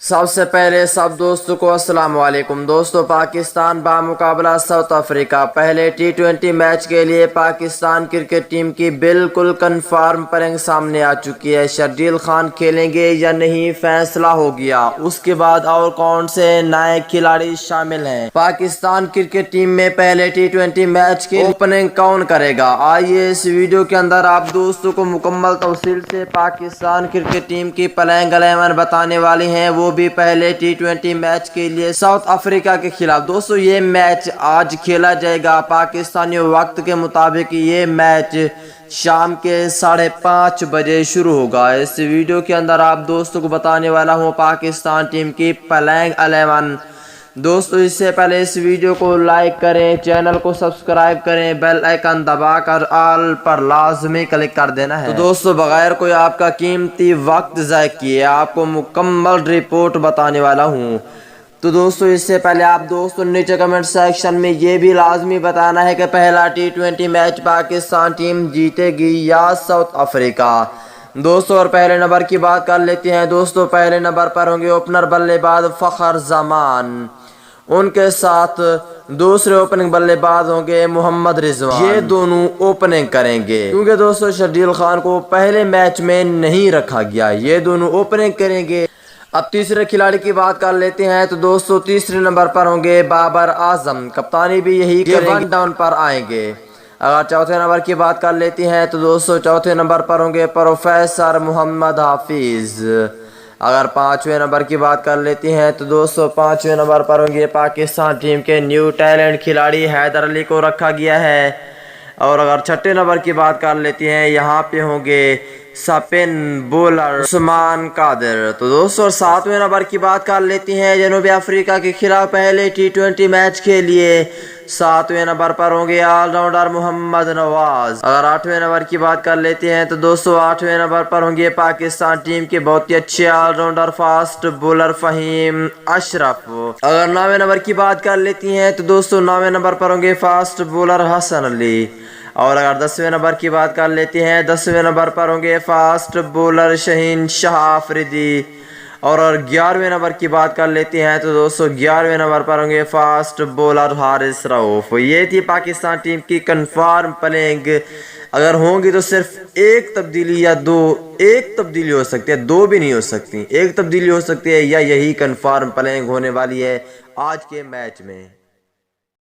سب سے پہلے سب دوستوں کو السلام علیکم دوستو۔ پاکستان بامقابلہ ساؤتھ افریقہ پہلے ٹی20 میچ کے لیے پاکستان کرکٹ ٹیم کی بالکل کنفرم پلنگ سامنے آ چکی ہے۔ شرجیل خان کھیلیں گے یا نہیں فیصلہ ہو گیا۔ اس کے بعد اور کون سے نئے کھلاڑی شامل ہیں، پاکستان کرکٹ ٹیم میں پہلے ٹی20 میچ کی اوپننگ کون کرے گا، آئیے اس ویڈیو کے اندر آپ دوستوں کو مکمل تفصیل سے پاکستان کرکٹ ٹیم کی پلنگ 11 بتانے والے ہیں، وہ بھی پہلے ٹی20 میچ کے لیے ساؤتھ افریقہ کے خلاف۔ دوستو یہ میچ آج کھیلا جائے گا پاکستانی وقت کے مطابق۔ یہ میچ شام کے 5:30 بجے شروع ہوگا۔ اس ویڈیو کے اندر آپ دوستوں کو بتانے والا ہوں پاکستان ٹیم کی پلنگ 11۔ دوستو اس سے پہلے اس ویڈیو کو لائک کریں، چینل کو سبسکرائب کریں، بیل آئیکن دبا کر آل پر لازمی کلک کر دینا ہے۔ تو دوستو بغیر کوئی آپ کا قیمتی وقت ضائع کیے آپ کو مکمل رپورٹ بتانے والا ہوں۔ تو دوستو اس سے پہلے آپ دوستو نیچے کمنٹ سیکشن میں یہ بھی لازمی بتانا ہے کہ پہلا ٹی20 میچ پاکستان ٹیم جیتے گی یا ساؤتھ افریقہ۔ دوستو اور پہلے نمبر کی بات کر لیتے ہیں۔ دوستو پہلے نمبر پر ہوں گے اوپنر بلے باز فخر زمان، ان کے ساتھ دوسرے اوپننگ بلے باز ہوں گے محمد رضوان۔ یہ دونوں اوپننگ کریں گے کیونکہ دوستو شرجیل خان کو پہلے میچ میں نہیں رکھا گیا، یہ دونوں اوپننگ کریں گے۔ اب تیسرے کھلاڑی کی بات کر لیتے ہیں۔ تو دوستو تیسرے نمبر پر ہوں گے بابر اعظم، کپتانی بھی یہی کریں گے، ون ڈاؤن پر آئیں گے۔ اگر چوتھے نمبر کی بات کر لیتے ہیں تو دوستو چوتھے نمبر پر ہوں گے پروفیسر محمد حافظ۔ اگر پانچویں نمبر کی بات کر لیتے ہیں تو دوستو پانچویں نمبر پر ہوں گے پاکستان ٹیم کے نیو ٹیلنٹ کھلاڑی حیدر علی کو رکھا گیا ہے۔ اور اگر چھٹے نمبر کی بات کر لیتے ہیں یہاں پہ ہوں گے سپن بولر عثمان قادر۔ تو دوستو ساتویں نمبر کی بات کر لیتے ہیں جنوبی افریقہ کے خلاف پہلے ٹی20 میچ کے لیے ساتویں نمبر پر ہوں گے آل راؤنڈر محمد نواز۔ اگر آٹھویں نمبر کی بات کر لیتے ہیں تو دوستو آٹھویں نمبر پر ہوں گے پاکستان ٹیم کے بہت ہی اچھے all rounder fast bowler Faheem Ashraf. اگر نویں نمبر کی بات کر لیتی ہیں تو دوستو نویں نمبر پر ہوں گے فاسٹ بولر حسن علی۔ اور اگر 10ویں نمبر کی بات کر لیتے ہیں 10ویں نمبر پر ہوں گے فاسٹ بولر شہین شاہ آفریدی۔ اور 11ویں نمبر کی بات کر لیتے ہیں تو دوستو 11ویں نمبر پر ہوں گے فاسٹ بولر حارث رؤف۔ یہ تھی پاکستان ٹیم کی کنفرم پلنگ۔ اگر ہوں گی تو صرف ایک تبدیلی یا ایک تبدیلی ہو سکتی ہے، دو بھی نہیں ہو سکتی، ایک تبدیلی ہو سکتی ہے یا یہی کنفرم پلنگ ہونے والی ہے آج کے میچ میں۔